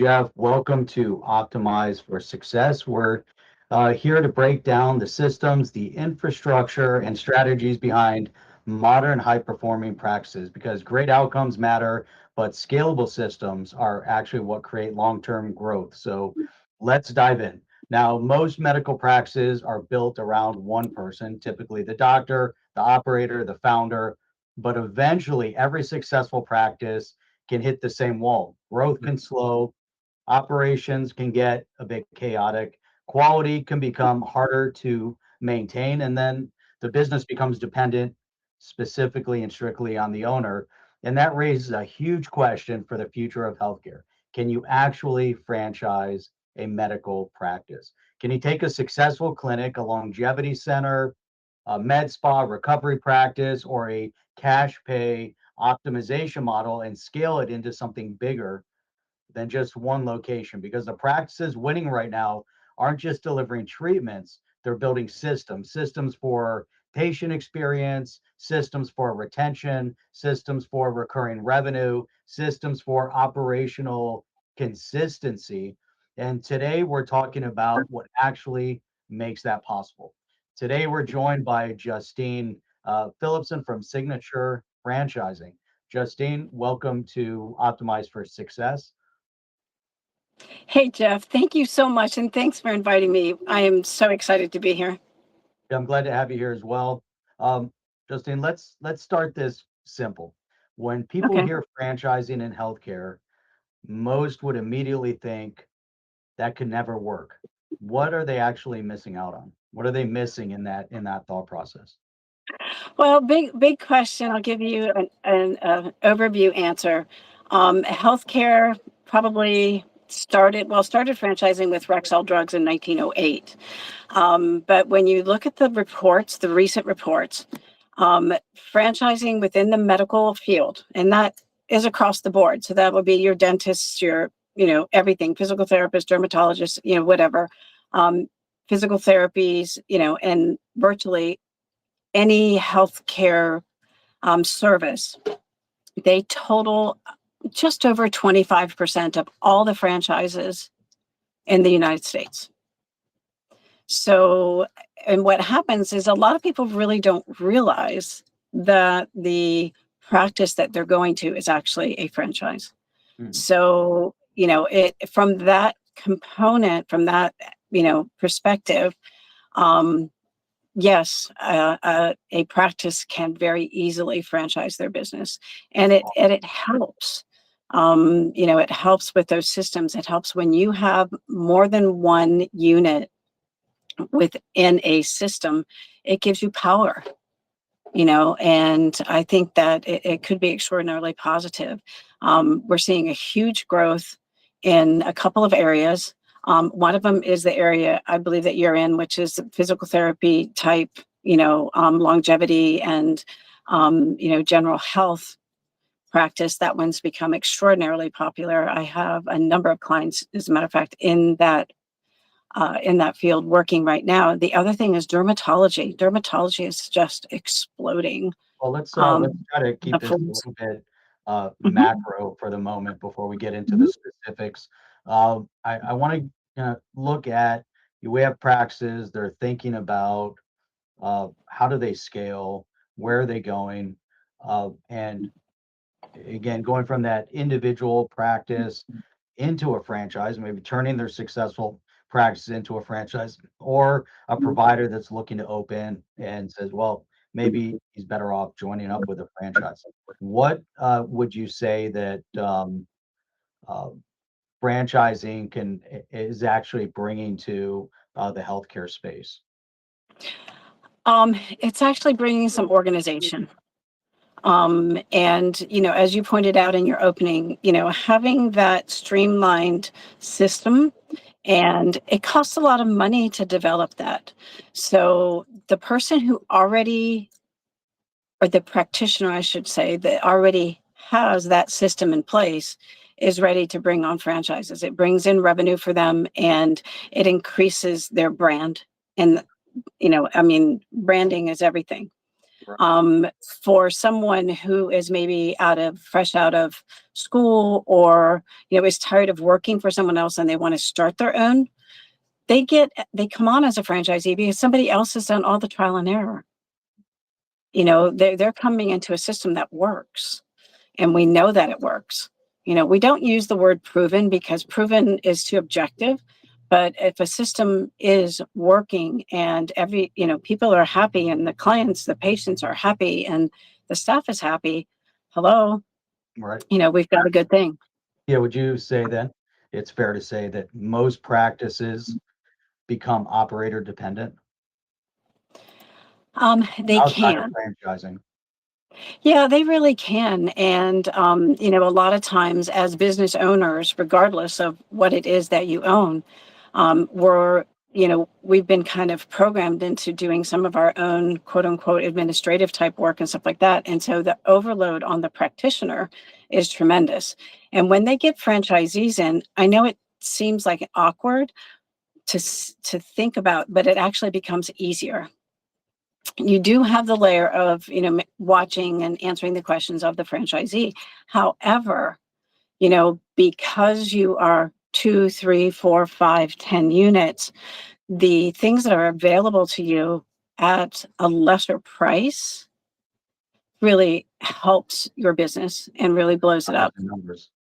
Jeff. Welcome to Optimize for Success. We're here to break down the systems, the infrastructure, and strategies behind modern high performing practices because great outcomes matter, but scalable systems are actually what create long term growth. So let's dive in. Now, most medical practices are built around one person, typically the doctor, the operator, the founder, but eventually every successful practice can hit the same wall. Growth can slow, operations can get a bit chaotic, quality can become harder to maintain, and then the business becomes dependent specifically and strictly on the owner. And that raises a huge question for the future of healthcare. Can you actually franchise a medical practice? Can you take a successful clinic, a longevity center, a med spa recovery practice, or a cash pay optimization model and scale it into something bigger than just one location? Because the practices winning right now aren't just delivering treatments, they're building systems for patient experience, systems for retention, systems for recurring revenue, systems for operational consistency. And today we're talking about what actually makes that possible. Today we're joined by Justine Phillipson from Signature Franchising. Justine, welcome to Optimize for Success. Hey, Jeff, thank you so much. And thanks for inviting me. I am so excited to be here. Yeah, I'm glad to have you here as well. Um, Justine, let's start this simple. When people Okay. hear franchising in healthcare, most would immediately think that could never work. What are they actually missing out on? What are they missing in that thought process? Well, big question. I'll give you an overview answer. Healthcare probably started franchising with Rexall Drugs in 1908. But when you look at the reports, the recent reports, franchising within the medical field, and that is across the board. So that would be your dentists, your, everything, physical therapists, dermatologists, whatever, um, physical therapies, and virtually any healthcare service. They total just over 25% of all the franchises in the United States. So, and what happens is a lot of people really don't realize that the practice that they're going to is actually a franchise. Hmm. So, it from that component, from that, perspective, um, yes, a practice can very easily franchise their business, and it helps. It helps with those systems. It helps when you have more than one unit within a system. It gives you power, and I think that it could be extraordinarily positive. We're seeing a huge growth in a couple of areas. One of them is the area I believe that you're in, which is physical therapy type, longevity and, general health practice. That one's become extraordinarily popular. I have a number of clients, as a matter of fact, in that field working right now. The other thing is dermatology. Dermatology is just exploding. Well, let's Um, try to keep this a mhm, little bit mhm, macro for the moment before we get into the mhm, specifics. I want to look at, we have practices, they're thinking about how do they scale, where are they going, and again, going from that individual practice into a franchise, maybe turning their successful practice into a franchise, or a provider that's looking to open and says, well, maybe he's better off joining up with a franchise. What would you say that uh, franchising is actually bringing to the healthcare space? it's actually bringing some organization. And, as you pointed out in your opening, having that streamlined system, and it costs a lot of money to develop that. So the person who already, or the practitioner, I should say, that already has that system in place is ready to bring on franchises. It brings in revenue for them and it increases their brand. And, branding is everything. Right. For someone who is maybe fresh out of school, or is tired of working for someone else and they want to start their own, they come on as a franchisee because somebody else has done all the trial and error. They're coming into a system that works, and we know that it works. We don't use the word proven because proven is too objective. But if a system is working and people are happy, and the clients, the patients are happy, and the staff is happy, hello, Right. we've got a good thing. Yeah. Would you say then it's fair to say that most practices become operator dependent They outside of can. franchising? Yeah, they really can. And, a lot of times as business owners, regardless of what it is that you own, we've been kind of programmed into doing some of our own quote unquote administrative type work and stuff like that. And so the overload on the practitioner is tremendous. And when they get franchisees in, I know it seems like awkward to think about, but it actually becomes easier. You do have the layer of watching and answering the questions of the franchisee. However, because you are 2, 3, 4, 5, 10 units, the things that are available to you at a lesser price really helps your business and really blows it Numbers up. and numbers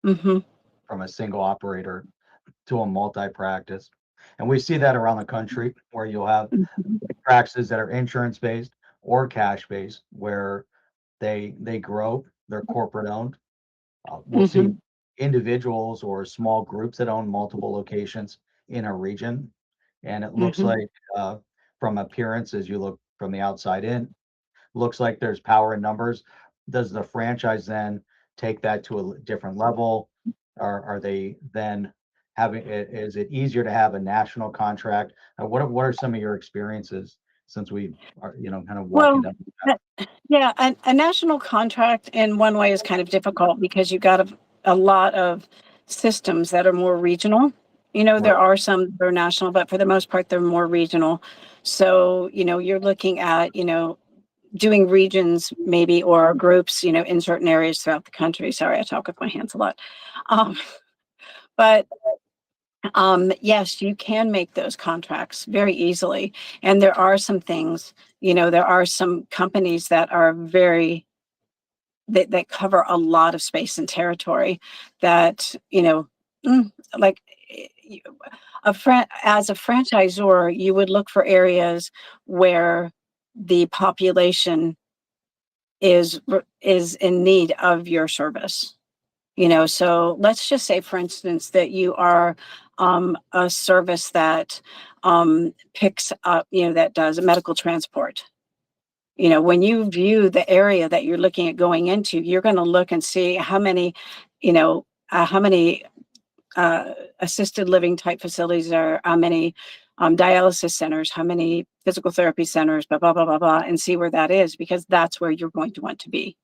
Hmm. from a single operator to a multi-practice. And we see that around the country where you'll have practices that are insurance based or cash based, where they grow, they're corporate owned. We'll see Hmm. individuals or small groups that own multiple locations in a region. And it looks Hmm. like, from appearance, as you look from the outside in, looks like there's power in numbers. Does the franchise then take that to a different level? Or are they then having, is it easier to have a national contract? What are some of your experiences since we are, kind of walking Well, down the path? that- yeah, a national contract in one way is kind of difficult because you got a lot of systems that are more regional. There Right, are some that are national, but for the most part, they're more regional. So, you're looking at, doing regions maybe, or groups, in certain areas throughout the country. Sorry, I talk with my hands a lot. Um, but yes, you can make those contracts very easily. And there are some things, there are some companies that are that cover a lot of space and territory that, like you- as a franchisor, you would look for areas where the population is in need of your service. So let's just say, for instance, that you are a service that picks up, that does medical transport. When you view the area that you're looking at going into, you're going to look and see how many assisted living type facilities are, how many dialysis centers, how many physical therapy centers, blah, blah, blah, blah, blah, and see where that is, because that's where you're going to want to be.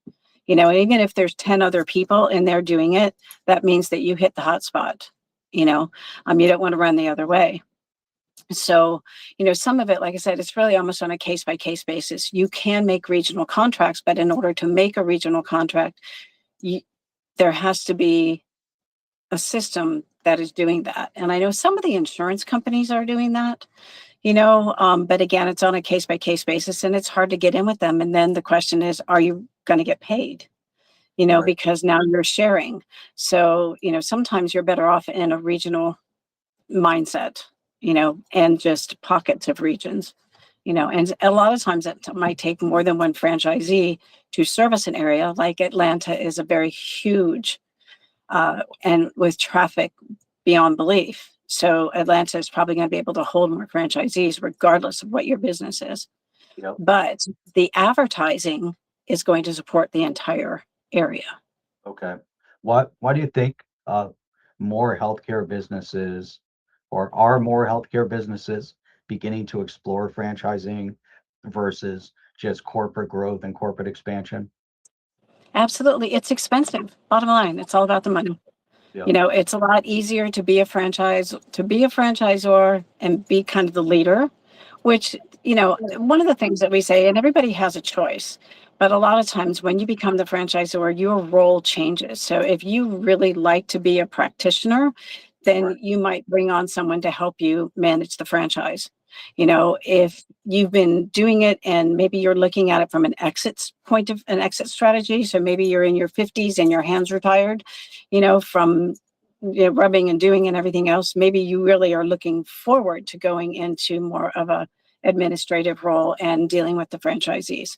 And even if there's 10 other people in there doing it, that means that you hit the hot spot. You don't want to run the other way. So, some of it, like I said, it's really almost on a case by case basis. You can make regional contracts, but in order to make a regional contract, you, there has to be a system that is doing that. And I know some of the insurance companies are doing that, but again, it's on a case by case basis, and it's hard to get in with them. And then the question is, are you going to get paid? right. Because now you're sharing. So, sometimes you're better off in a regional mindset, and just pockets of regions, and a lot of times it might take more than one franchisee to service an area. Like Atlanta is a very huge, and with traffic beyond belief. So Atlanta is probably going to be able to hold more franchisees regardless of what your business is. Yep. But the advertising is going to support the entire area. Okay. Why do you think more healthcare businesses, or are more healthcare businesses beginning to explore franchising versus just corporate growth and corporate expansion? Absolutely. It's expensive. Bottom line, it's all about the money. Yep. It's a lot easier to be a franchisor and be kind of the leader, which one of the things that we say, and everybody has a choice, but a lot of times when you become the franchisor, your role changes. So if you really like to be a practitioner, then you might bring on someone to help you manage the franchise. If you've been doing it and maybe you're looking at it from an exit strategy. So maybe you're in your 50s and your hands are tired, from rubbing and doing and everything else. Maybe you really are looking forward to going into more of a administrative role and dealing with the franchisees.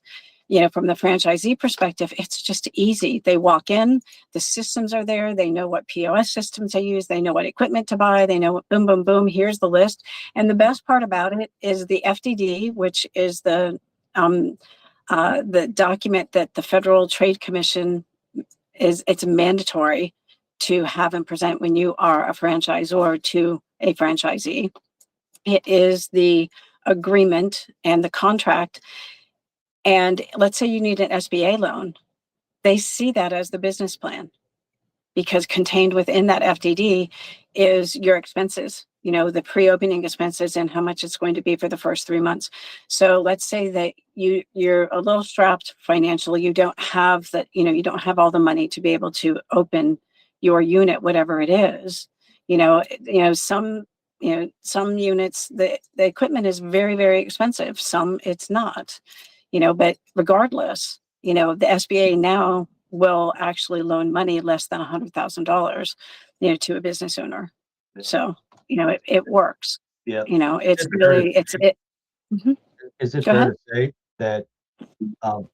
From the franchisee perspective, it's just easy. They walk in, the systems are there, they know what POS systems they use, they know what equipment to buy, they know what boom, boom, boom, here's the list. And the best part about it is the FDD, which is the document that the Federal Trade Commission it's mandatory to have and present when you are a franchisor to a franchisee. It is the agreement and the contract. And let's say you need an SBA loan. They see that as the business plan, because contained within that FDD is your expenses, the pre-opening expenses and how much it's going to be for the first 3 months. So let's say that you're a little strapped financially. You don't have that, you don't have all the money to be able to open your unit, whatever it is. Some some units, the equipment is very, very expensive. Some it's not, but regardless, the SBA now will actually loan money less than $100,000, to a business owner. So, it works. Yeah. It's really, it. Mhm. Is it Go fair ahead. to say that um,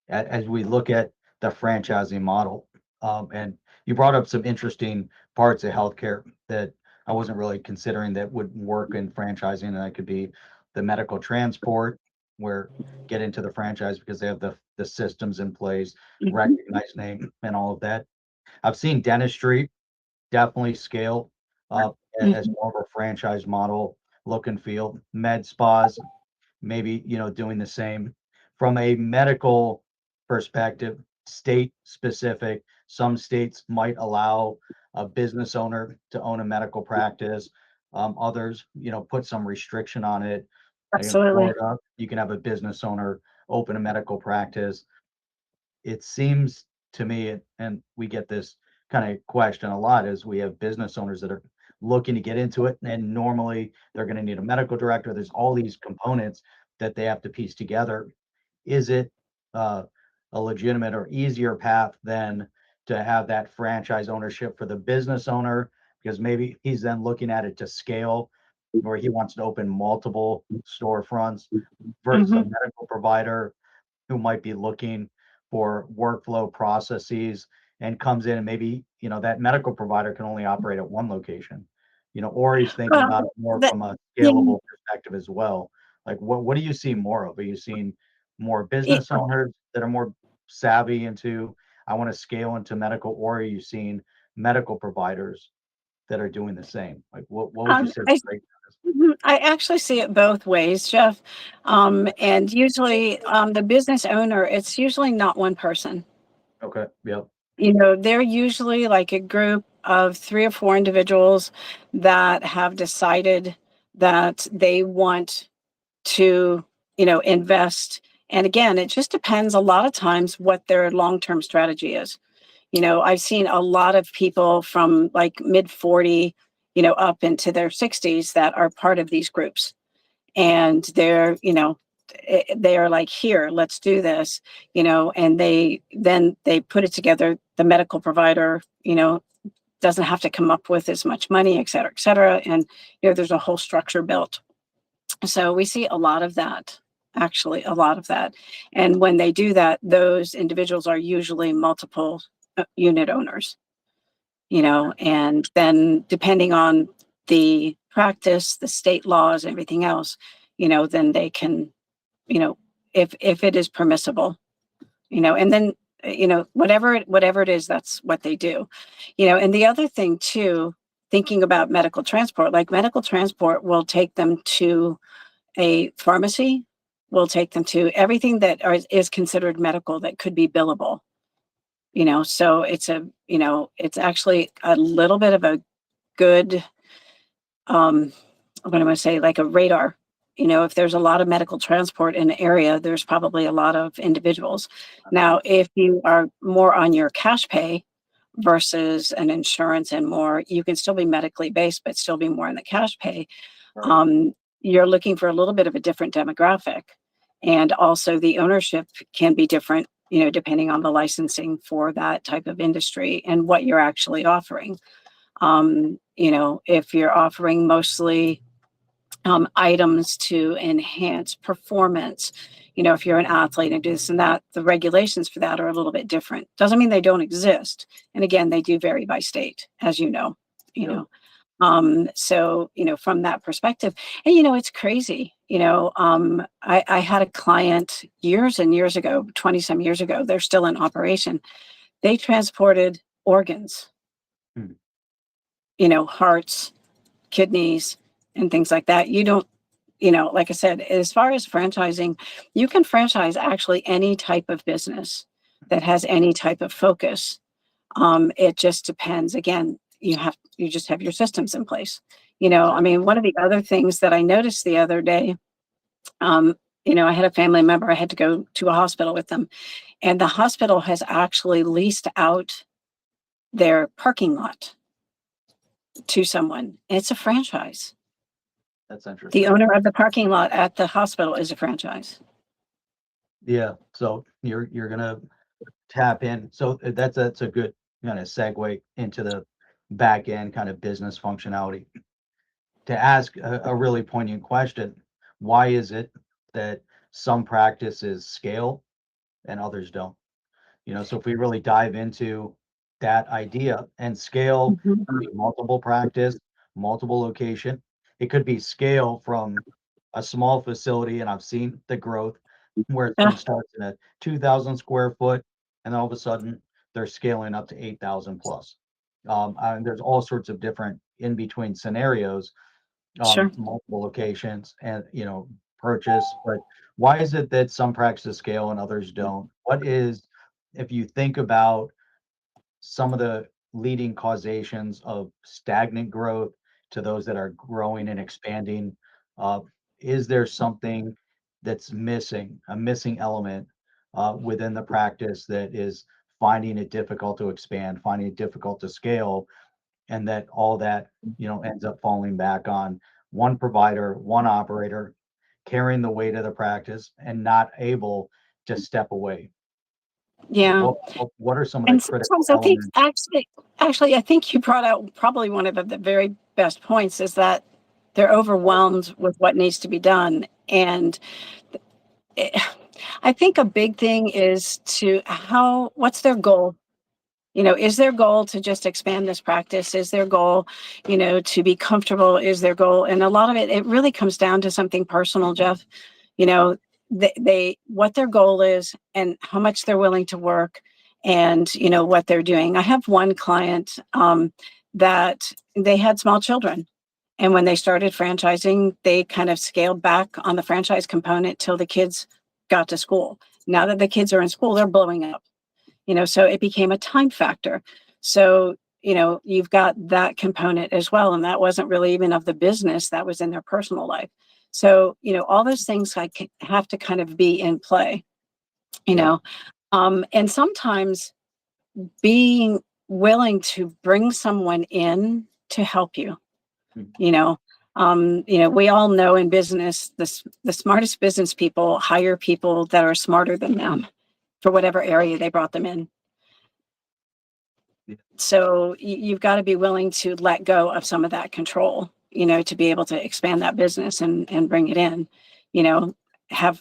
as we look at the franchising model, and you brought up some interesting parts of healthcare that I wasn't really considering that would work in franchising, and that could be the medical transport, where get into the franchise because they have the systems in place, Mhm. recognized name, and all of that. I've seen dentistry definitely scale up as Mhm. more of a franchise model look and feel. Med spas, maybe, doing the same. From a medical perspective, state specific, some states might allow a business owner to own a medical practice. Others, put some restriction on it. Like in Absolutely. Florida, you can have a business owner open a medical practice. It seems to me, and we get this kind of question a lot, is we have business owners that are looking to get into it, and normally they're going to need a medical director. There's all these components that they have to piece together. Is it uh, a legitimate or easier path than to have that franchise ownership for the business owner? Because maybe he's then looking at it to scale, where he wants to open multiple storefronts versus a Mhm. medical provider who might be looking for workflow processes and comes in, and maybe, that medical provider can only operate at one location, or he's thinking Well, about it more that, from a yeah, scalable perspective as well. Like, what do you see more of? Are you seeing more it, business owners that are more savvy into, I want to scale into medical, or are you seeing medical providers that are doing the same? Like, what would you say the I, breakdown is? I actually see it both ways, Jeff. And usually, the business owner, it's usually not one person. Okay, yep. They're usually like a group of 3 or 4 individuals that have decided that they want to, invest. And again, it just depends a lot of times what their long-term strategy is. I've seen a lot of people from like mid 40, up into their 60s that are part of these groups. And they are like, here, let's do this, and they put it together. The medical provider, doesn't have to come up with as much money, et cetera, et cetera. And, there's a whole structure built. So we see a lot of that, actually, a lot of that. And when they do that, those individuals are usually multiple unit owners, and then depending on the practice, the state laws, everything else, then they can, you know, if it is permissible, and then, whatever it is, that's what they do, and the other thing too, thinking about medical transport, like medical transport will take them to a pharmacy, will take them to everything that is considered medical that could be billable, so it's actually a little bit of a good, um, what am I say, like a radar, if there's a lot of medical transport in the area, there's probably a lot of individuals. Now, if you are more on your cash pay versus an insurance and more, you can still be medically based, but still be more in the cash pay. Right. You're looking for a little bit of a different demographic. And also the ownership can be different, depending on the licensing for that type of industry and what you're actually offering. If you're offering mostly items to enhance performance, if you're an athlete and do this and that, the regulations for that are a little bit different. Doesn't mean they don't exist. And again, they do vary by state, as you know, you Yep. know. So, from that perspective, and, it's crazy, I had a client years and years ago, 20 some years ago, they're still in operation. They transported organs, Hmm. Hearts, kidneys, and things like that. You don't, like I said, as far as franchising, you can franchise actually any type of business that has any type of focus. It just depends. Again, you just have your systems in place. I Exactly. mean, one of the other things that I noticed the other day, um, I had a family member, I had to go to a hospital with them, and the hospital has actually leased out their parking lot to someone. It's a franchise. That's The interesting. owner of the parking lot at the hospital is a franchise. Yeah. So you're gonna tap in. So that's a good kind of segue into the back end kind of business functionality. To ask a really poignant question, why is it that some practices scale and others don't? So if we really dive into that idea, and scale Mhm. could be multiple practice, multiple location. It could be scale from a small facility, and I've seen the growth where someone Ah, starts in a 2,000 square foot, and all of a sudden they're scaling up to 8,000 plus. And there's all sorts of different in between scenarios, sure. multiple locations, and purchase. But why is it that some practices scale and others don't? What is, if you think about some of the leading causations of stagnant growth to those that are growing and expanding, uh, is there something that's missing, a missing element within the practice that is finding it difficult to expand, finding it difficult to scale, and that all that ends up falling back on one provider, one operator carrying the weight of the practice and not able to step away? Yeah. What are some of the And critical sometimes I think elements? actually, I think you brought out probably one of the very best points is that they're overwhelmed with what needs to be done. And it, I think a big thing is what's their goal? Is their goal to just expand this practice? Is their goal, to be comfortable? Is their goal? And a lot of it really comes down to something personal, Jeff. You know, what their goal is and how much they're willing to work and, what they're doing. I have one client that they had small children. And when they started franchising, they kind of scaled back on the franchise component till the kids got to school. Now that the kids are in school, they're blowing up, so it became a time factor. So, you've got that component as well. And that wasn't really even of the business, that was in their personal life. So, all those things have to kind of be in play, you Yep. know. And sometimes being willing to bring someone in to help you, Mm. you know. We all know in business, the smartest business people hire people that are smarter than them for whatever area they brought them in. Yeah. So you've got to be willing to let go of some of that control, to be able to expand that business and bring it in, you know, have,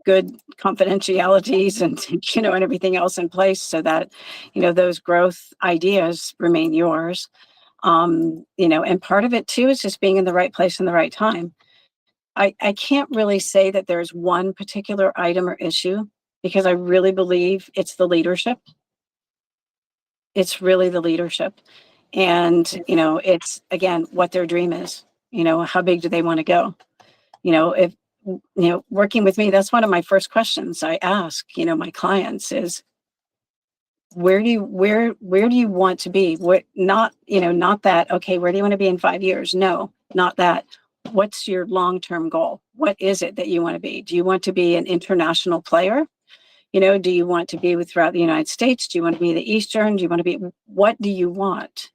good confidentialities and, and everything else in place so that, those growth ideas remain yours. And part of it too is just being in the right place in the right time. I can't really say that there's one particular item or issue because I really believe it's the leadership. It's really the leadership. And, it's again what their dream is. How big do they want to go? If working with me, that's one of my first questions I ask, my clients is where do you want to be? What not, not that, okay, where do you want to be in 5 years? No, not that. what's your long-term goal? What is it that you want to be? Do you want to be an international player? Do you want to be throughout the United States? Do you want to be the Eastern? Do you want to be, what do you want?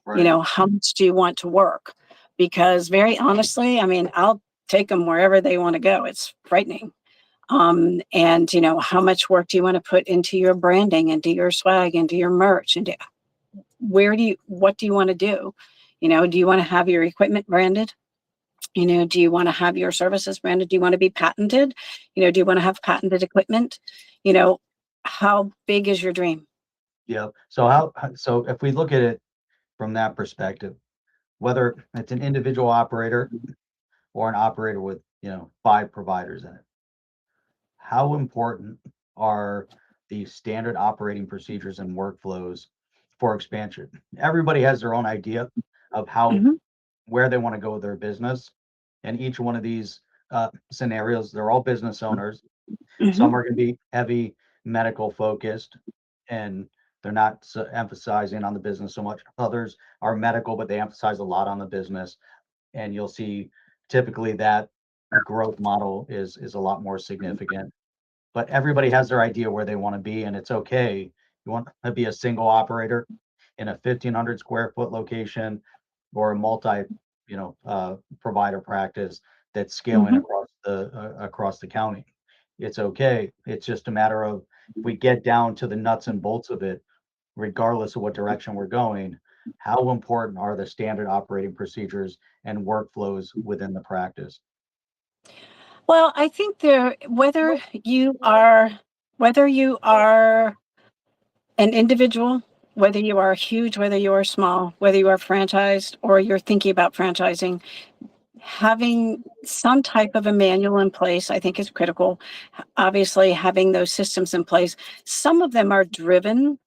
Right. How much do you want to work? Because very honestly, I mean, I'll take them wherever they want to go. It's frightening. And how much work do you want to put into your branding, into your swag, into your merch, and what do you want to do? Do you want to have your equipment branded? Do you want to have your services branded? Do you want to be patented? Do you want to have patented equipment? You know, how big is your dream? Yeah. So if we look at it from that perspective, whether it's an individual operator or an operator with, 5 providers in it, how important are the standard operating procedures and workflows for expansion? Everybody has their own idea of Mhm, where they want to go with their business. And each one of these scenarios, they're all business owners. mhm, Some are going to be heavy medical focused and they're not emphasizing on the business so much. Others are medical, but they emphasize a lot on the business. And you'll see typically that growth model is a lot more significant. But everybody has their idea where they want to be, and it's okay. You want to be a single operator in a 1,500 square foot location or a multi, provider practice that's scaling mhm. across the county. It's okay. It's just a matter of if we get down to the nuts and bolts of it, regardless of what direction we're going, how important are the standard operating procedures and workflows within the practice? Well, I think whether you are an individual, whether you are huge, whether you are small, whether you are franchised or you're thinking about franchising, having some type of a manual in place, I think is critical. Obviously, having those systems in place, some of them are driven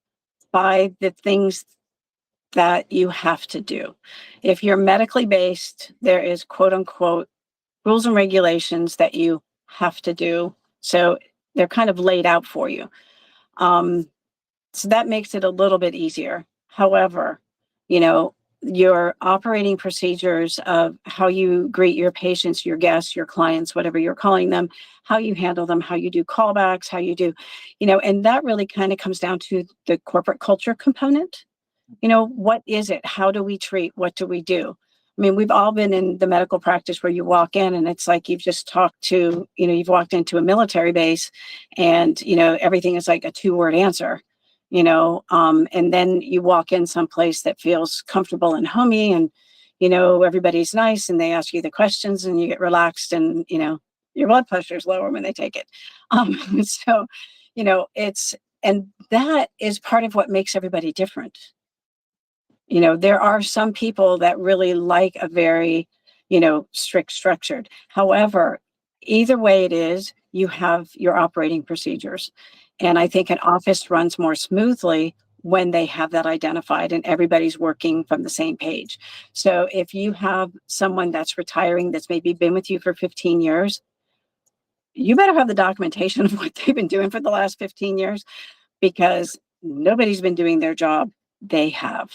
by the things that you have to do. If you're medically based, there is quote unquote rules and regulations that you have to do. So they're kind of laid out for you. Um, so that makes it a little bit easier. However, you know, your operating procedures of how you greet your patients, your guests, your clients, whatever you're calling them, how you handle them, how you do callbacks, how you do, and that really kind of comes down to the corporate culture component. What is it? How do we treat? What do we do? I mean, we've all been in the medical practice where you walk in and it's like you've just talked to, you've walked into a military base and, everything is like a 2-word answer, and then you walk in someplace that feels comfortable and homey and, everybody's nice and they ask you the questions and you get relaxed and, your blood pressure is lower when they take it. So, and that is part of what makes everybody different. There are some people that really like a very, strict structured. However, either way it is, you have your operating procedures. And I think an office runs more smoothly when they have that identified and everybody's working from the same page. So if you have someone that's retiring that's maybe been with you for 15 years, you better have the documentation of what they've been doing for the last 15 years because nobody's been doing their job. They have.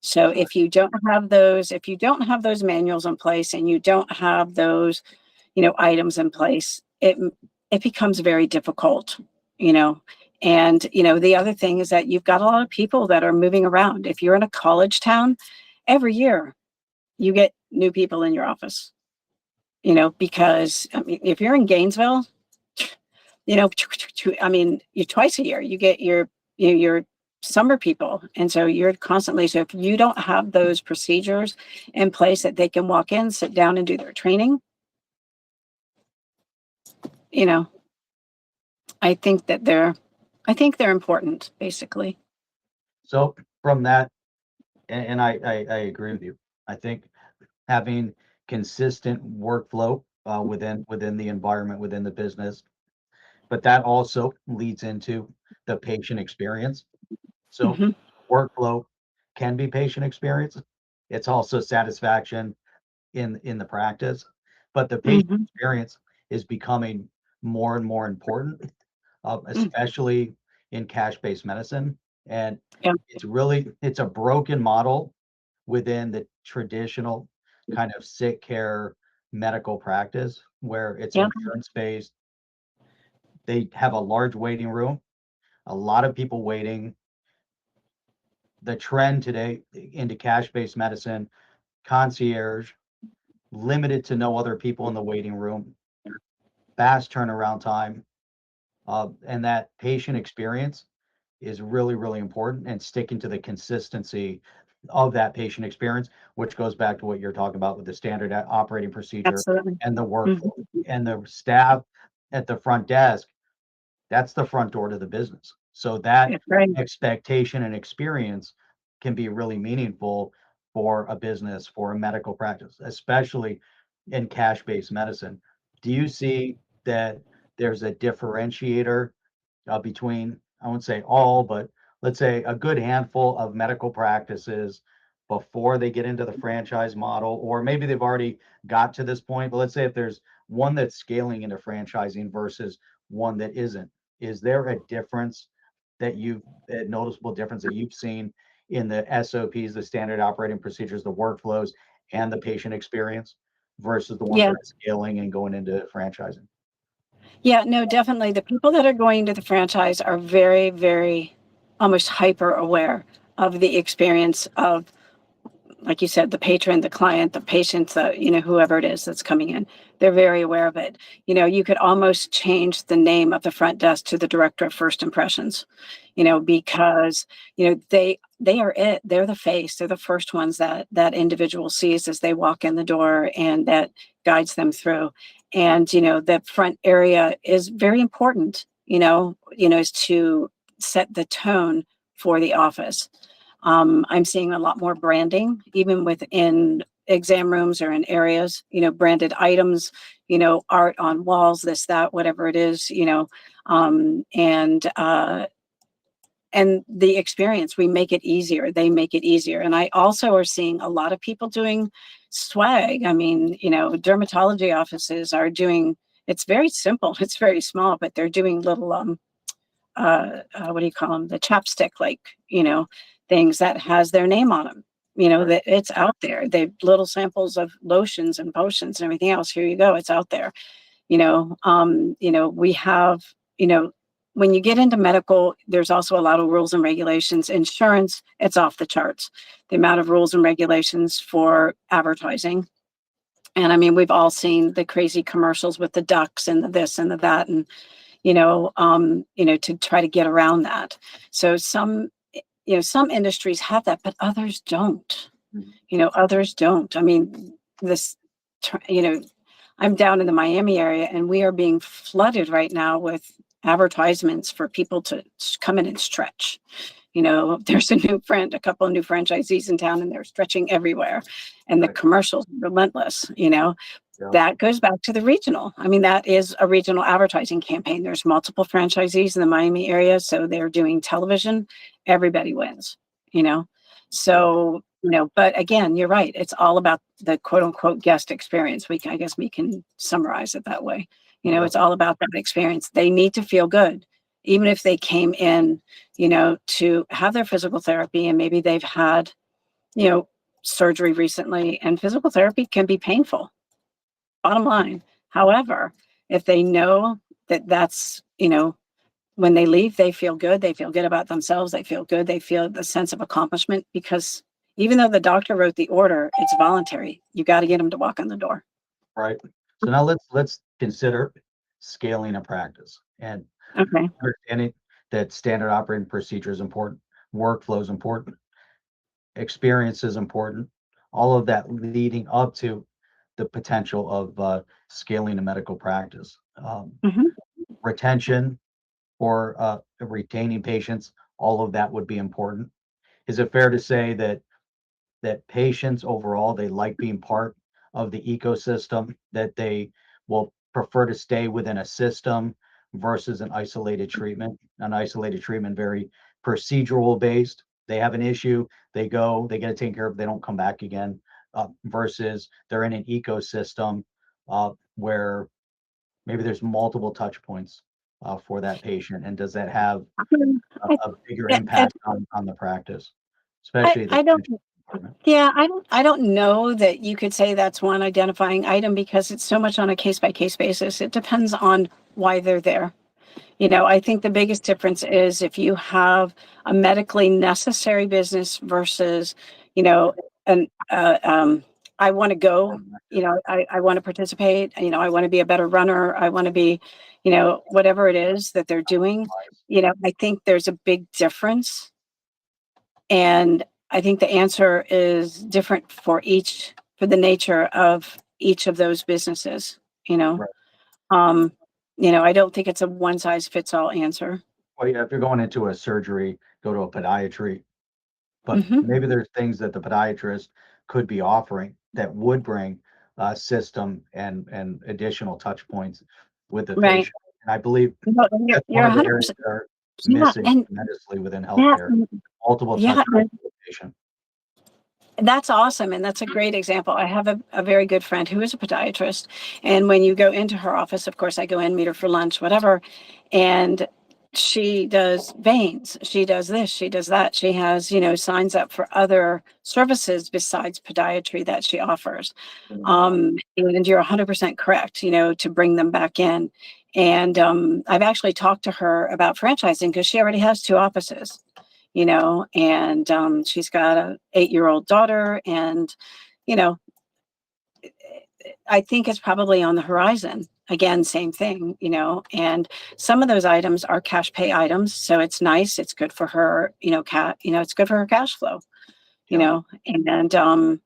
So Right. if you don't have those manuals in place and you don't have those, items in place, it becomes very difficult, you know. And the other thing is that you've got a lot of people that are moving around. If you're in a college town, every year you get new people in your office, because I mean, if you're in Gainesville, I mean, you twice a year, you get your summer people. And so you're constantly, so if you don't have those procedures in place that they can walk in, sit down and do their training, you know, I think that they're important, basically. So from that, and I agree with you. I think having consistent workflow within the environment within the business, but that also leads into the patient experience. So Hmm. workflow can be patient experience. It's also satisfaction in the practice, but the patient Hmm. experience is becoming more and more important, especially in cash-based medicine. And Yeah. it's a broken model within the traditional kind of sick care medical practice where it's Yeah, insurance based. They have a large waiting room, a lot of people waiting. The trend today into cash-based medicine, concierge, limited to no other people in the waiting room, fast turnaround time, and that patient experience is really, really important, and sticking to the consistency of that patient experience, which goes back to what you're talking about with the standard operating procedure absolutely. and the Mhm. workflow and the staff at the front desk. That's the front door to the business. So that It's right. expectation and experience can be really meaningful for a business, for a medical practice, especially in cash-based medicine. Do you see that there's a differentiator between, I wouldn't say all, but let's say a good handful of medical practices before they get into the franchise model, or maybe they've already got to this point, but let's say if there's one that's scaling into franchising versus one that isn't, is there a difference that a noticeable difference that you've seen in the SOPs, the standard operating procedures, the workflows, and the patient experience versus the ones Yeah. that are scaling and going into franchising? Yeah, no, definitely. The people that are going to the franchise are very, very almost hyper aware of the experience of, like you said, the patron, the client, the patient, whoever it is that's coming in. They're very aware of it. You could almost change the name of the front desk to the director of first impressions, because, they are it. They're the face. They're the first ones that individual sees as they walk in the door, and that guides them through. And, the front area is very important, is to set the tone for the office. I'm seeing a lot more branding, even within exam rooms or in areas, branded items, art on walls, this, that, whatever it is, um, and, uh, and the experience, we make it easier. They make it easier. And I also are seeing a lot of people doing swag. I mean, dermatology offices are doing, it's very simple, it's very small, but they're doing little, what do you call them? The chapstick, like, things that has their name on them. Right. That it's out there. They little samples of lotions and potions and everything else. Here you go. It's out there. We have, when you get into medical, there's also a lot of rules and regulations. Insurance, it's off the charts. The amount of rules and regulations for advertising. And I mean, we've all seen the crazy commercials with the ducks and the this and the that, and to try to get around that. So some industries have that, but others don't. Mhm. Others don't. I mean, this, you know, I'm down in the Miami area, and we are being flooded right now with advertisements for people to come in and stretch. There's a couple of new franchisees in town, and they're stretching everywhere, and the Right. commercials are relentless. Yeah. That goes back to the regional. I mean, that is a regional advertising campaign. There's multiple franchisees in the Miami area, so they're doing television. Everybody wins, you know. Yeah. So, but again, you're right. It's all about the quote unquote guest experience. I guess we can summarize it that way. Yeah. It's all about that experience. They need to feel good, even if they came in, to have their physical therapy, and maybe they've had, you know, surgery recently, and physical therapy can be painful, bottom line. However, if they know that when they leave, they feel good about themselves, they feel good, they feel the sense of accomplishment, because even though the doctor wrote the order, it's voluntary. You got to get them to walk in the door. Right. So now let's consider scaling a practice and Okay. understanding that standard operating procedure is important, workflow is important, experience is important, all of that leading up to the potential of scaling a medical practice. Hmm. Retention or retaining patients, all of that would be important. Is it fair to say that patients overall, they like being part of the ecosystem, that they will prefer to stay within a system versus an isolated treatment, very procedural based. They have an issue, they go, they get it taken care of, they don't come back again, versus they're in an ecosystem where maybe there's multiple touch points for that patient. And does that have I, a bigger I, impact on the practice, I especially the I don't retention Yeah, I don't know that you could say that's one identifying item because it's so much on a case by case basis. It depends on why they're there. I think the biggest difference is if you have a medically necessary business versus, an I want to go, I want to participate, I want to be a better runner, I want to be, whatever it is that they're doing. I think there's a big difference, and I think the answer is different for the nature of each of those businesses, you know. Right. Um, I don't think it's a one size fits all answer. Well, yeah, if you're going into a surgery, go to a podiatry, but Hmm. maybe there's things that the podiatrist could be offering that would bring system and additional touch points with the Right. patient. And I believe No, and you're that's one you're of the areas 100%. that are Yeah, missing and tremendously within that, healthcare. Multiple touch yeah, points with the patient. that's awesome, and that's a great example. I have a very good friend who is a podiatrist, and when you go into her office, of course, I go in, meet her for lunch, whatever, and she does veins, she does this, she does that. She has, signs up for other services besides podiatry that she offers. And you're 100% correct, to bring them back in. And I've actually talked to her about franchising because she already has two offices, and she's got a 8-year-old daughter, and you know I think it's probably on the horizon. Again, same thing, and some of those items are cash pay items, so it's nice, it's good for her, it's good for her cash flow, Yep. and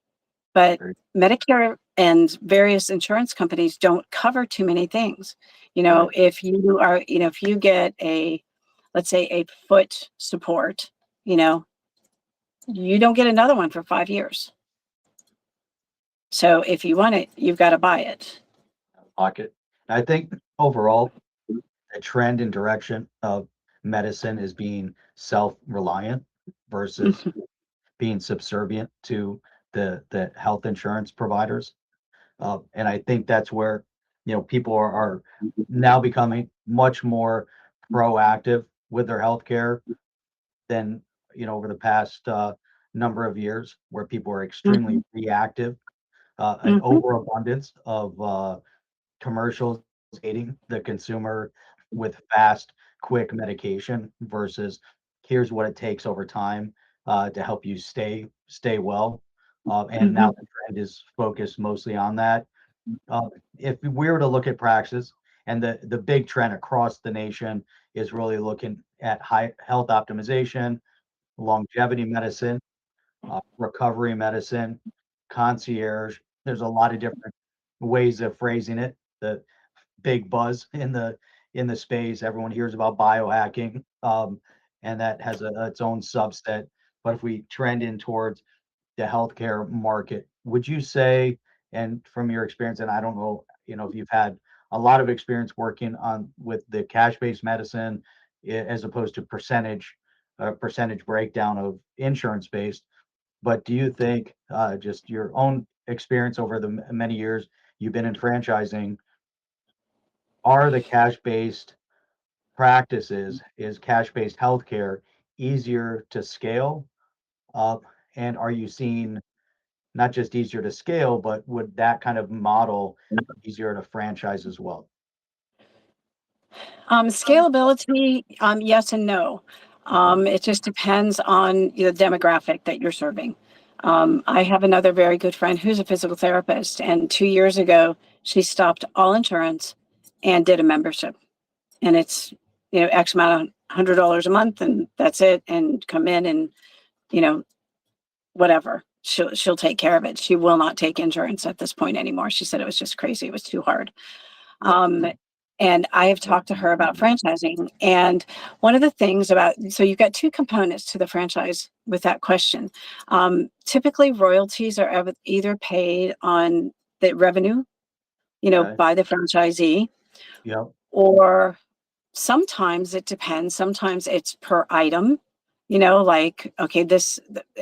but Very Medicare and various insurance companies don't cover too many things. right. If you get let's say a foot support, you know, you don't get another one for 5 years. So if you want it, you've got to buy it. Pocket. I think overall, the trend and direction of medicine is being self-reliant versus Mhm, being subservient to the health insurance providers. And I think that's where, people are now becoming much more proactive with their healthcare than, over the past number of years, where people are extremely mhm, reactive, an mhm, overabundance of commercials aiding the consumer with fast, quick medication versus here's what it takes over time to help you stay well. And now mhm, the trend is focused mostly on that. If we were to look at praxis, and the big trend across the nation is really looking at high health optimization, longevity medicine, recovery medicine, concierge. There's a lot of different ways of phrasing it. The big buzz in the space. Everyone hears about biohacking, and that has its own subset. But if we trend in towards the healthcare market, would you say, and from your experience, and I don't know, if you've had a lot of experience working on with the cash-based medicine as opposed to percentage breakdown of insurance-based, but do you think just your own experience over the many years you've been in franchising, are the cash-based practices, is cash-based healthcare easier to scale up? And are you seeing not just easier to scale, but would that kind of model easier to franchise as well? Scalability, yes and no. It just depends on the demographic that you're serving. I have another very good friend who's a physical therapist, and 2 years ago, she stopped all insurance and did a membership. And it's, X amount of $100 a month, and that's it. And come in and, you know, whatever. She'll take care of it. She will not take insurance at this point anymore. She said it was just crazy. It was too hard. Right. Um, and I have talked to her about franchising. And one of the things so you've got two components to the franchise with that question. Typically, royalties are either paid on the revenue, Okay. by the franchisee, Yep. or sometimes it depends. Sometimes it's per item, like, okay,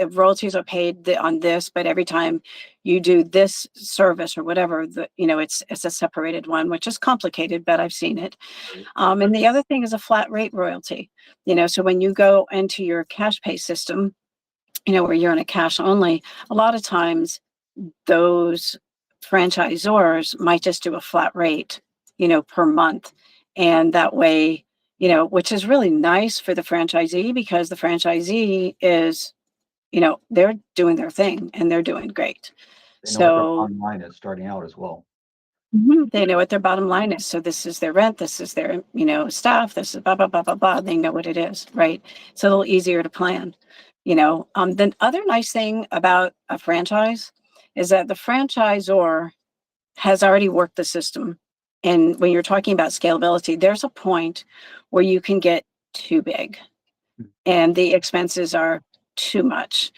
royalties are paid on this, but every time you do this service or whatever, it's a separated one, which is complicated, but I've seen it. Right. And the other thing is a flat rate royalty. So when you go into your cash pay system, where you're in a cash only, a lot of times those franchisors might just do a flat rate, per month. And that way, which is really nice for the franchisee, because the franchisee is, they're doing their thing and they're doing great. They know what their So bottom line is starting out as well. they know what their bottom line is. So this is their rent, this is their, staff, this is blah, blah, blah, blah, blah. They know what it is, right? It's a little easier to plan. The other nice thing about a franchise is that the franchisor has already worked the system. And when you're talking about scalability, there's a point where you can get too big and the expenses are too much.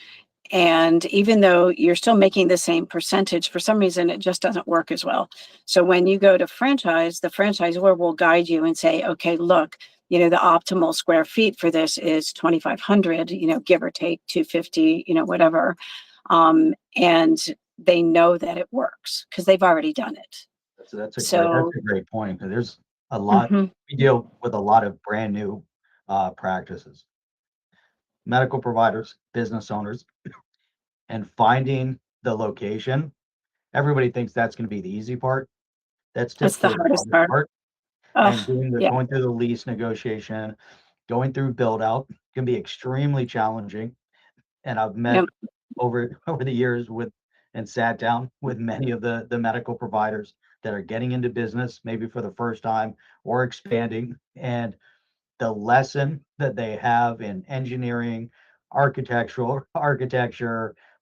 And even though you're still making the same percentage, for some reason, it just doesn't work as well. So when you go to franchise, the franchisor will guide you and say, okay, look, the optimal square feet for this is 2,500, give or take 250, whatever. And they know that it works because they've already done it. That's So, a great point, because there's a lot. mhm, We deal with a lot of brand new practices, medical providers, business owners, and finding the location. Everybody thinks that's going to be the easy part. That's that's the typically the hardest hardest part. part. And Oh, yeah. going through the lease negotiation, going through build out can be extremely challenging. And I've met Yep. over the years with and sat down with many of the medical providers that are getting into business, maybe for the first time or expanding. And the lesson that they have in engineering, architecture,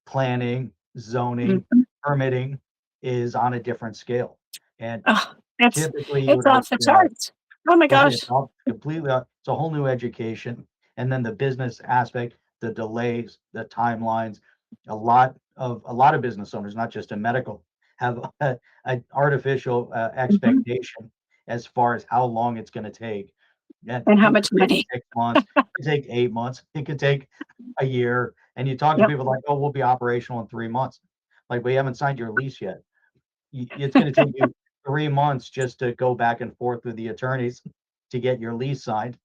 planning, zoning, Mhm. permitting is on a different scale. And Oh, typically you it's would hope off the that, charts. Oh my right, it's gosh. all completely, it's a whole new education. And then the business aspect, the delays, the timelines, a lot of business owners, not just in medical, have an artificial Mhm. expectation as far as how long it's going to take. And And how it much could take money? 6 months, it could take 8 months, it could take a year. And you talk to Yep. people like, oh, we'll be operational in 3 months. Like, we haven't signed your lease yet. It's going to take you 3 months just to go back and forth with the attorneys to get your lease signed.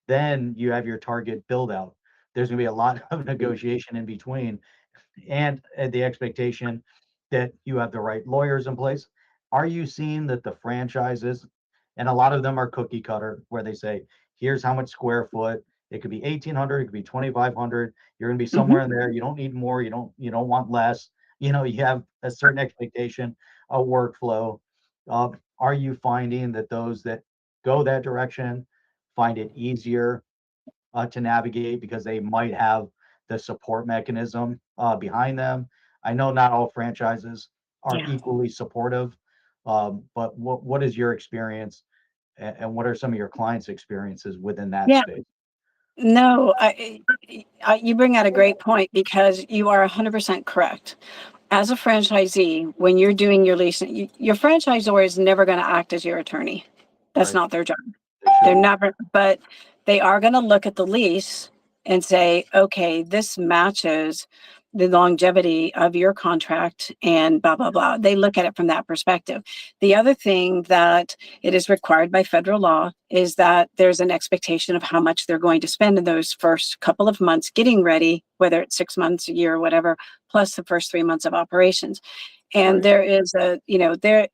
Then you have your target build out. There's going to be a lot of negotiation in between, and the expectation that you have the right lawyers in place. Are you seeing that the franchises, and a lot of them are cookie cutter, where they say, here's how much square foot, it could be 1,800, it could be 2,500, you're going to be Mhm. somewhere in there, you don't need more, you don't want less, you have a certain expectation, a workflow. Are you finding that those that go that direction find it easier to navigate because they might have the support mechanism behind them? I know not all franchises are Yeah. equally supportive, but what is your experience, and what are some of your clients' experiences within that Yeah. space? No, you bring out a great point, because you are 100% correct. As a franchisee, when you're doing your leasing, your franchisor is never going to act as your attorney. That's Right? not their job. They They're shouldn't. never, but they are going to look at the lease and say, okay, this matches the longevity of your contract and blah, blah, blah. They look at it from that perspective. The other thing that it is required by federal law is that there's an expectation of how much they're going to spend in those first couple of months getting ready, whether it's 6 months, a year, whatever, plus the first 3 months of operations. And Right. there is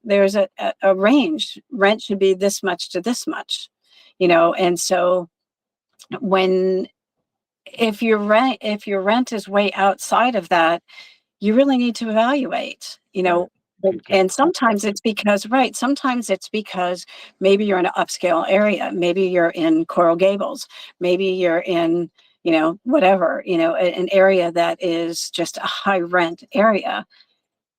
there's a range. Rent should be this much to this much, and so when if your rent is way outside of that, you really need to evaluate, Right. If you can't and sometimes it's because maybe you're in an upscale area, maybe you're in Coral Gables, maybe you're in, whatever, an area that is just a high rent area,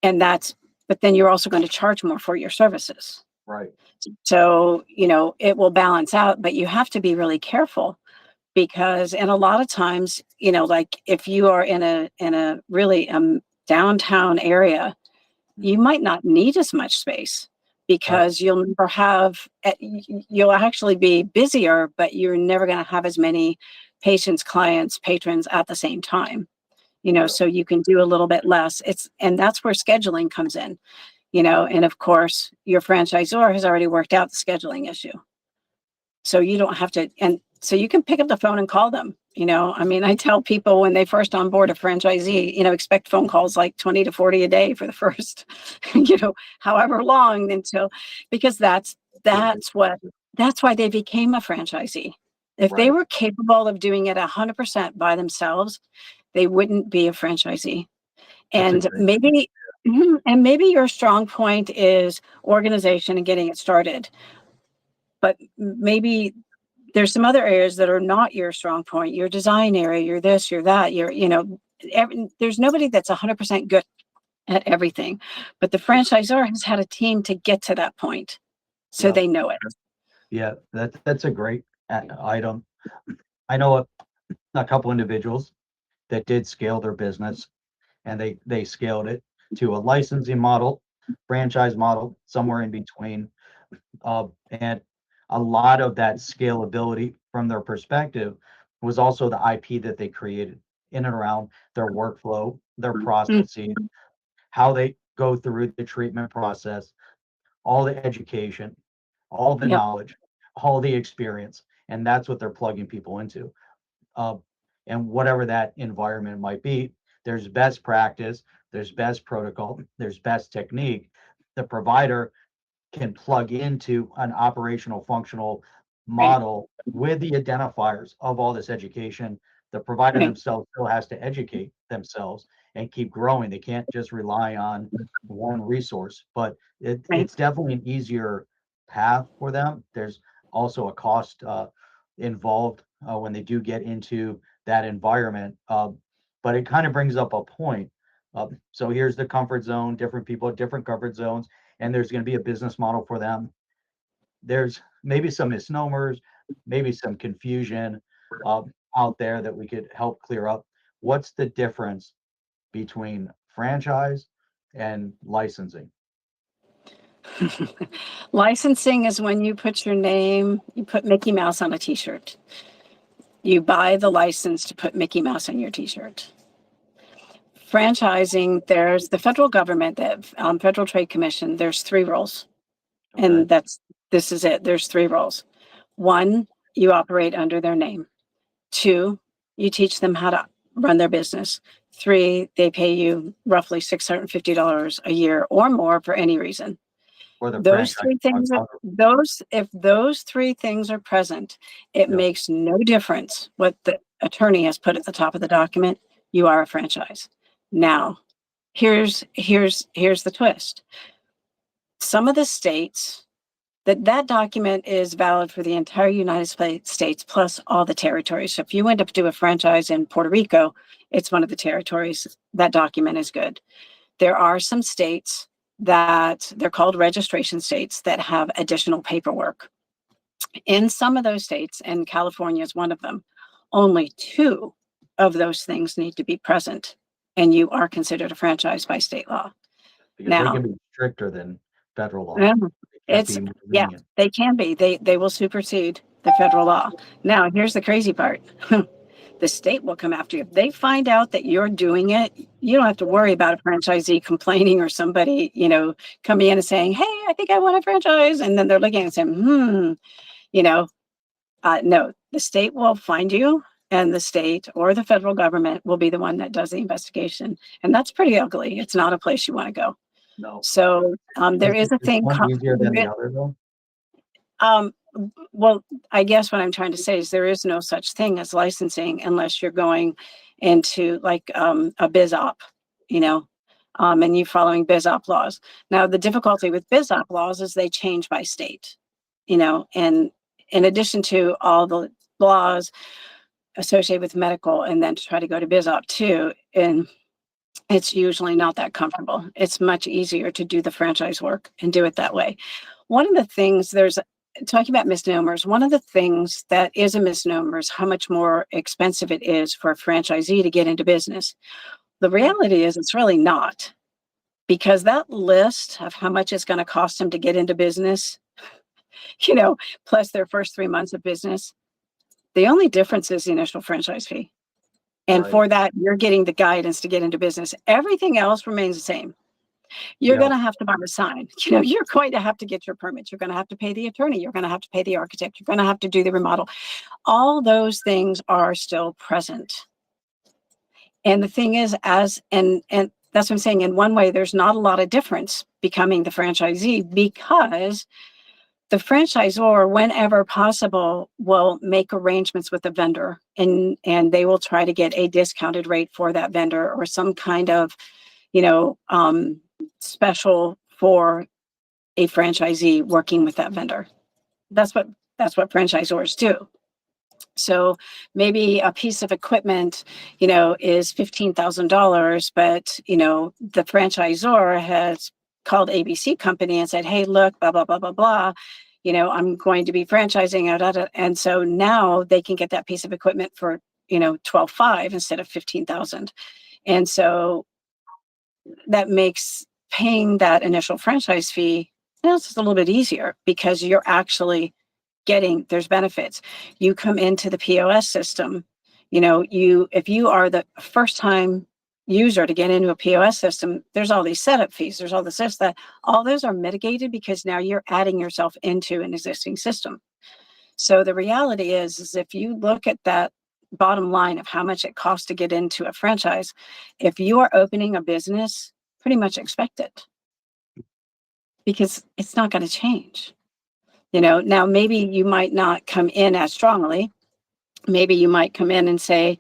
and but then you're also going to charge more for your services. right. So, it will balance out, but you have to be really careful, because, and a lot of times, like if you are in a really downtown area, you Mhm. might not need as much space, Right. because you'll actually be busier, but you're never going to have as many patients, clients, patrons at the same time. Yeah. So you can do a little bit less. And that's where scheduling comes in, and of course, your franchisor has already worked out the scheduling issue. So you don't have to, and so you can pick up the phone and call them I mean, I tell people when they first onboard a franchisee, expect phone calls like 20 to 40 a day for the first, however long until, because that's why they became a franchisee. If they Right. were capable of doing it 100% by themselves, they wouldn't be a franchisee. That's a And great. maybe, and maybe your strong point is organization and getting it started, but maybe there's some other areas that are not your strong point, your design area, your this, your that, there's nobody that's 100% good at everything, but the franchisor has had a team to get to that point. So Yeah. they know it. Yeah. That's a great item. I know a couple individuals that did scale their business, and they scaled it to a licensing model, franchise model, somewhere in between. And a lot of that scalability from their perspective was also the IP that they created in and around their workflow, their processes, Mhm. how they go through the treatment process, all the education, all the Yep. knowledge, all the experience. And that's what they're plugging people into. Uh, and whatever that environment might be, there's best practice, there's best protocol, there's best technique. The provider can plug into an operational functional Right. model with the identifiers of all this education. The provider Right. themselves still has to educate themselves and keep growing. They can't just rely on one resource, but Right. it's definitely an easier path for them. There's also a cost involved when they do get into that environment. But it kind of brings up a point. So here's the comfort zone, different people, different comfort zones, and there's going to be a business model for them. There's maybe some misnomers, maybe some confusion uh, out there that we could help clear up. What's the difference between franchise and licensing? Licensing is when you put your name, you put Mickey Mouse on a t-shirt. You buy the license to put Mickey Mouse on your t-shirt. Franchising, there's the federal government, the Federal Trade Commission, there's three rules. Okay. And this is it. There's three rules. One, you operate under their name. Two, you teach them how to run their business. Three, they pay you roughly $650 a year or more for any reason. Or the Those franchise. three things are if those three things are present, it Yep. makes no difference what the attorney has put at the top of the document. You are a franchise. Now, here's the twist. Some of the states that document is valid for the entire United States plus all the territories. So if you end up do a franchise in Puerto Rico, it's one of the territories. That document is good. There are some states that they're called registration states that have additional paperwork. In some of those states, and California is one of them, only two of those things need to be present, and you are considered a franchise by state law. Because they Now, can be stricter than federal law. yeah, They can't it's be more yeah, lenient. they can be. They will supersede the federal law. Now, here's the crazy part. The state will come after you. If they find out that you're doing it, you don't have to worry about a franchisee complaining or somebody, coming in and saying, "Hey, I think I want a franchise," and then they're looking and saying, you know, no, the state will find you, and the state or the federal government will be the one that does the investigation, and that's pretty ugly. It's not a place you want to go. No. So there is a Is thing one called, easier than the other though? um, well, I guess what I'm trying to say is there is no such thing as licensing unless you're going into like a biz op, you know, and you following biz op laws. Now, the difficulty with biz op laws is they change by state, and in addition to all the laws associated with medical, and then to try to go to biz op too, and it's usually not that comfortable. It's much easier to do the franchise work and do it that way. One of the things talking about misnomers, one of the things that is a misnomer is how much more expensive it is for a franchisee to get into business. The Right. reality is it's really not, because that list of how much it's going to cost them to get into business, you know, plus their first 3 months of business, the only difference is the initial franchise fee. And Right. for that, you're getting the guidance to get into business. Everything else remains the same. You're Yeah. going to have to buy a sign. You're going to have to get your permits. You're going to have to pay the attorney. You're going to have to pay the architect. You're going to have to do the remodel. All those things are still present. And the thing is, and that's what I'm saying. In one way, there's not a lot of difference becoming the franchisee, because the franchisor, whenever possible, will make arrangements with the vendor, and they will try to get a discounted rate for that vendor, or some kind of, special for a franchisee working with that vendor. That's what franchisors do. So maybe a piece of equipment, is $15,000, but, the franchisor has called ABC company and said, hey, look, blah, blah, blah, blah, blah. I'm going to be franchising out. And so now they can get that piece of equipment for, 12.5 instead of 15,000. And so that makes paying that initial franchise fee, it's just a little bit easier, because you're actually there's benefits. You come into the POS system, if you are the first time user to get into a POS system, there's all these setup fees, there's all this, that, all those are mitigated, because now you're adding yourself into an existing system. So the reality is if you look at that bottom line of how much it costs to get into a franchise, if you are opening a business, pretty much expect it, because it's not going to change. Now maybe you might not come in as strongly. Maybe you might come in and say,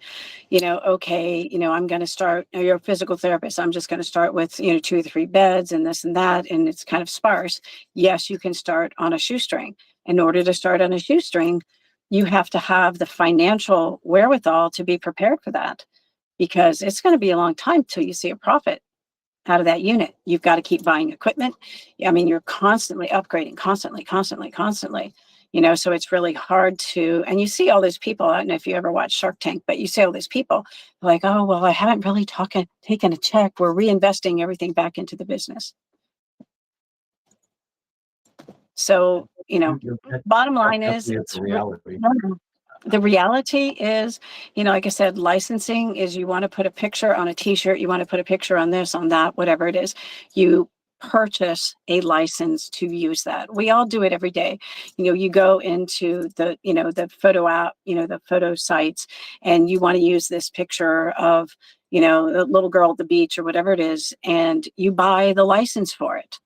okay, I'm going to start, you're a physical therapist, I'm just going to start with, 2 or 3 beds and this and that, and it's kind of sparse. Yes, you can start on a shoestring. In order to start on a shoestring, you have to have the financial wherewithal to be prepared for that, because it's going to be a long time till you see a profit out of that unit. You've got to keep buying equipment. I mean, you're constantly upgrading, constantly. So it's really hard to, and you see all those people, I don't know if you ever watch Shark Tank, but you see all those people like, oh, well, I haven't really taken a check. We're reinvesting everything back into the business. So, bottom That line is, definitely is the reality. the reality is, like I said, licensing is, you want to put a picture on a t-shirt, you want to put a picture on this, on that, whatever it is, you purchase a license to use that. We all do it every day. You go into the photo app, the photo sites, and you want to use this picture of, the little girl at the beach or whatever it is, and you buy the license for it.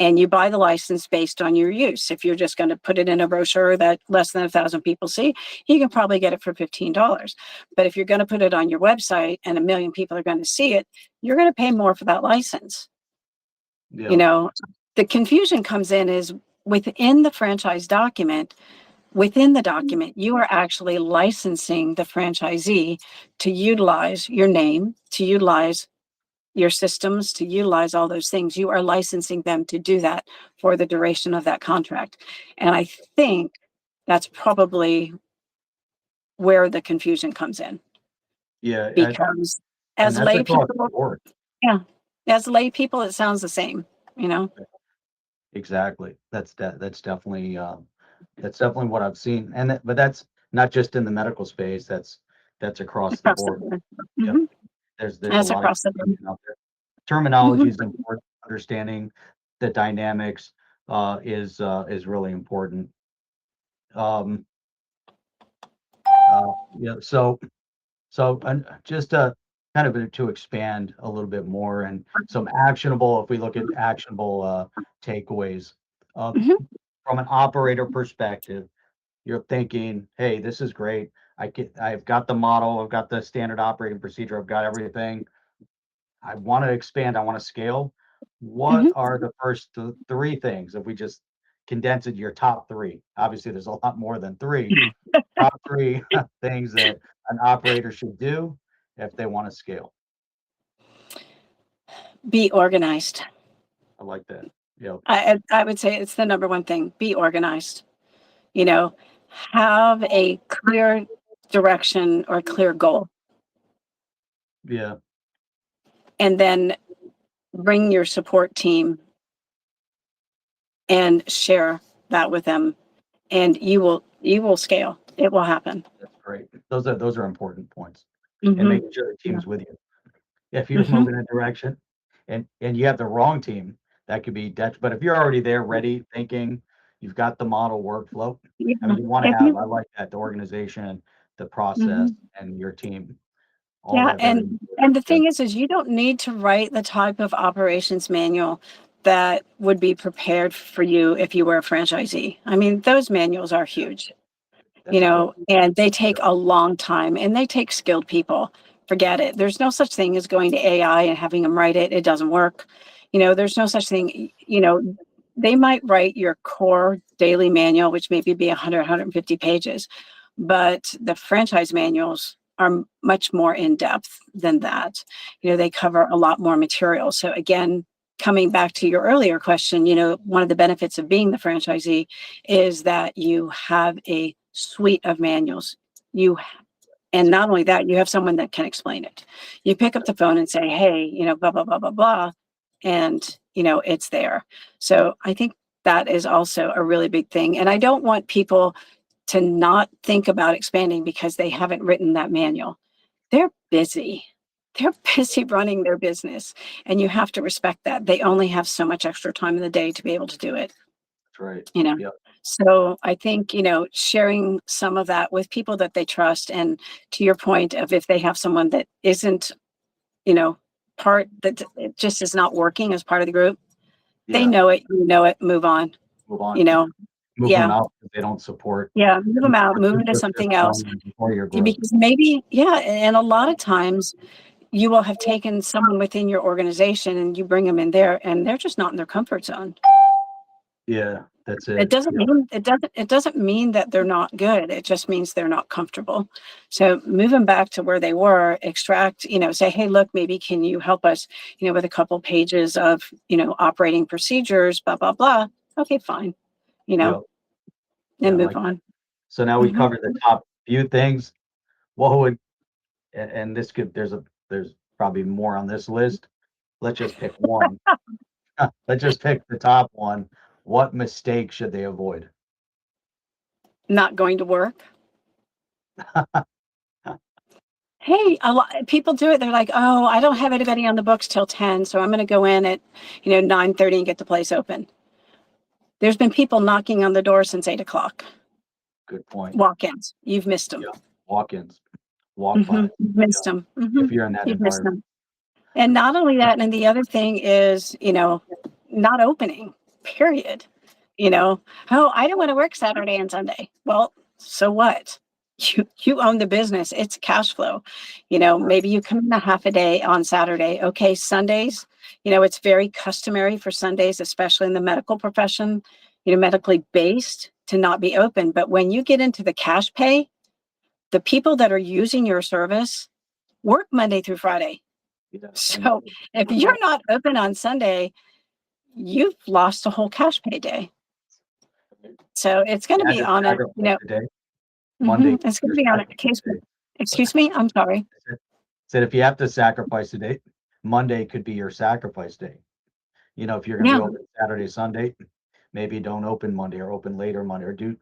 And you buy the license based on your use. If you're just going to put it in a brochure that less than 1,000 people see, you can probably get it for $15. But if you're going to put it on your website and 1 million people are going to see it, you're going to pay more for that license. Yeah. The confusion comes in is within the franchise document. Within the document, you are actually licensing the franchisee to utilize your name, to utilize your systems, to utilize all those things. You are licensing them to do that for the duration of that contract. And I think that's probably where the confusion comes in, Yeah. because And as that's lay across the people, board. yeah, as lay people, it sounds the same, you know, Exactly. That's definitely what I've seen. But that's not just in the medical space. That's across the across the board. board. Yep. Hmm. There's a That's lot of across the board. confusion out there. Terminology Hmm. is important. Understanding the dynamics is really important. Um, yeah. And just kind of to expand a little bit more, and some actionable, if we look at actionable takeaways, uh, Hmm. from an operator perspective, you're thinking, hey, this is great. I've got the model, I've got the standard operating procedure, I've got everything. I want to expand, I want to scale. What Hmm. are the first 3 things? If we just condense it, your top 3. Obviously, there's a lot more than 3. Top 3 things that an operator should do if they want to scale. Be organized. I like that. Yep. I would say it's the number one thing. Be organized. You know, have a clear direction or clear goal, Yeah. and then bring your support team and share that with them, and you will scale. It will happen. That's great. Those are important points. And Hmm. making sure the Yeah. team's with you. If you're Hmm. moving in a direction, and you have the wrong team, that could be but if you're already there, ready, thinking, you've got the model workflow. Yeah. I mean, you want to If have, you, I like that, the organization, the process, mhm. and your team, all Yeah, that very important. and the Yep, thing is you don't need to write the type of operations manual that would be prepared for you if you were a franchisee. I mean, those manuals are huge, that's tough. and they take Yep, a long time and they take skilled people. Forget it. There's no such thing as going to AI and having them write it. It doesn't work. There's no such thing, they might write your core daily manual, which maybe be 100, 150 pages, but the franchise manuals are much more in depth than that. They cover a lot more material. So again, coming back to your earlier question, one of the benefits of being the franchisee is that you have a suite of manuals. You And not only that, you have someone that can explain it. You pick up the phone and say, hey, blah, blah, blah, blah, blah. And, it's there. So I think that is also a really big thing. And I don't want people to not think about expanding because they haven't written that manual. They're busy. They're busy running their business. And you have to respect that. They only have so much extra time in the day to be able to do it that's right. you know Yep, so I think sharing some of that with people that they trust, and to your point of if they have someone that isn't you know part that it just is not working as part of the group, they yeah, know it, move on. move on. you know Move them yeah, out if they don't support yeah, move them out, move into your something else. system or your Yeah, growth. because maybe, yeah, and a lot of times you will have taken someone within your organization and you bring them in there and they're just not in their comfort zone. Yeah, that's It it. doesn't Yep, mean it doesn't mean that they're not good. It just means they're not comfortable. So move them back to where they were, extract, say, hey, look, maybe can you help us, with a couple pages of, operating procedures, blah, blah, blah. Okay, fine, you know, yep. Yeah, and I move like that. on. So now we Mhm. covered the top few things. What would and this could there's probably more on this list. Let's just pick one. Let's just pick the top one. What mistake should they avoid? Not going to work. Hey, a lot people do it. They're like, oh, I don't have anybody on the books till 10, so I'm going to go in at 9:30 and get the place open. There's been people knocking on the door since 8 o'clock. Good point. Walk-ins. You've missed them. Yeah. Walk-ins, walk-bys. You've Yeah. missed them. If you're in that You've missed environment. them. And not only that, and the other thing is, not opening, period. Oh, I don't want to work Saturday and Sunday. Well, so what? You own the business. It's cash flow. Right. Maybe you come in a half a day on Saturday. Okay, Sundays, it's very customary for Sundays, especially in the medical profession, medically based, to not be open. But when you get into the cash pay, the people that are using your service work Monday through Friday. Yeah. And So if work all. you're not open on Sunday, you've lost a whole cash pay day. So it's going You to had be to on a, sacrifice a day. Monday, it's going your to be on a sacrifice case. day. Excuse me. I'm sorry. Said if you have to sacrifice a day, Monday could be your sacrifice day. If you're gonna be Yeah, open Saturday, Sunday, maybe don't open Monday or open later Monday or do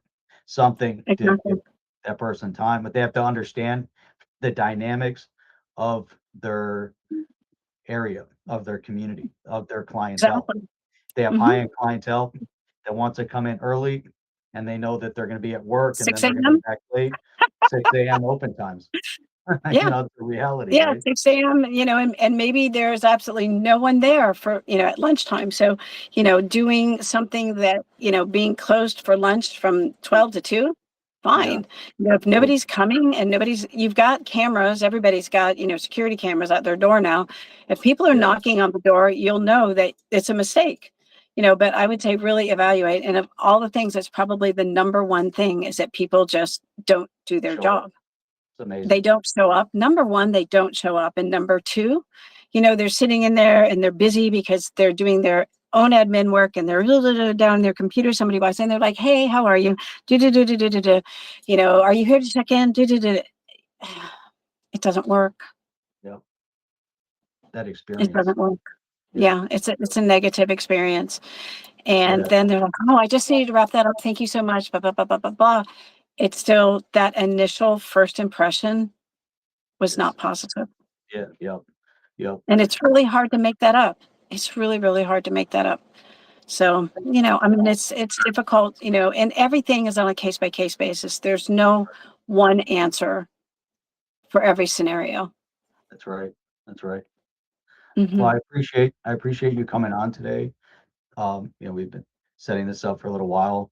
something to give exactly. that person time, but they have to understand the dynamics of their area, of their community, of their clientele. Exactly. They have hmm high-end clientele that wants to come in early, and they know that they're gonna be at work, and then 6 they're gonna be a.m. back late, 6 a.m. open times. Yeah. It's the reality, Yeah, right? 6 a.m., and maybe there's absolutely no one there for, at lunchtime. So, doing something that, being closed for lunch from 12 to 2, Yeah, fine. If good. nobody's coming and you've got cameras, everybody's got, security cameras at their door now. If people are Yeah, knocking on the door, you'll know that it's a mistake. But I would say really evaluate. And of all the things, that's probably the number one thing is that people just don't do their show up. job. It's amazing. They don't show up. Number one, they don't show up. And number two, they're sitting in there and they're busy because they're doing their own admin work and they're down their computer. Somebody walks in, they're like, hey, how are you? Do, do, do, do, do, do, do. Are you here to check in? Do, do, do. It doesn't work. Yeah, that It experience. doesn't work. Yeah, Yeah, it's a negative experience. And yeah, then they're like, oh, I just needed to wrap that up. Thank you so much. Blah, blah, blah, blah, blah, blah. It's still that initial first impression was it's not positive. yeah, yep, yep. And it's really hard to make that up. It's really, really hard to make that up. So, I mean, it's difficult, and everything is on a case by case basis. There's no one answer for every scenario. That's right. That's right. Well, Hmm. I appreciate you coming on today. We've been setting this up for a little while.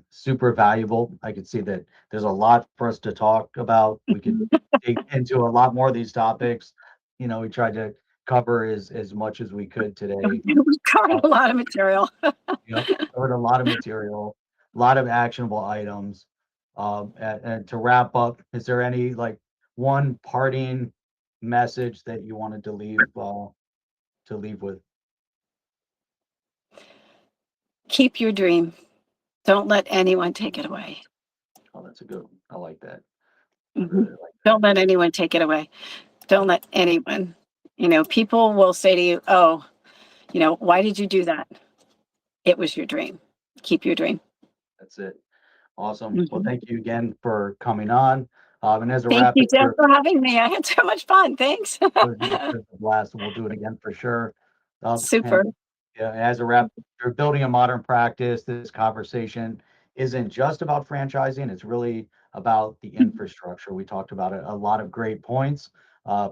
Super valuable. I could see that there's a lot for us to talk about. We could dig into a lot more of these topics. We tried to cover as much as we could today. We covered Uh, a lot of material. Yep, covered a lot of material, a lot of actionable items. And to wrap up, is there any like one parting message that you wanted to leave with? Keep your dream. Don't let anyone take it away. Oh, that's a good one. I like that. I Hmm. really like that. Don't let anyone take it away. Don't let anyone. People will say to you, "Oh, why did you do that?" It was your dream. Keep your dream. That's it. Awesome. Well, Mhm. thank you again for coming on. And as a Thank wrap, you, Jeff, for having me. I had so much fun. Thanks. it's a blast. We'll do it again for sure. And Super. yeah, as a wrap, you're building a modern practice. This conversation isn't just about franchising, it's really about the infrastructure. We talked about a lot of great points,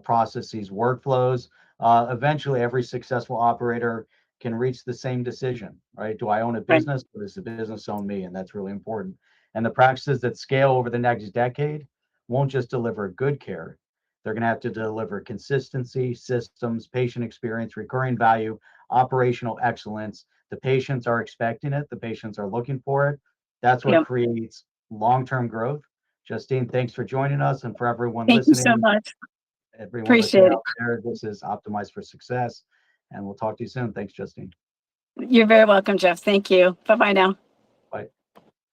processes, workflows. Eventually, every successful operator can reach the same decision, right? Do I own a Right. business or does the business own me? And that's really important. And the practices that scale over the next decade won't just deliver good care, they're going to have to deliver consistency, systems, patient experience, recurring value, operational excellence. The patients are expecting it, the patients are looking for it. That's what Yep. creates long term growth. Justine, thanks for joining us. And for Thank you so much. everyone listening Appreciate it. out there, this is Optimized for Success. And we'll talk to you soon. Thanks, Justine. You're very welcome, Jeff. Thank you. Bye bye now. Bye.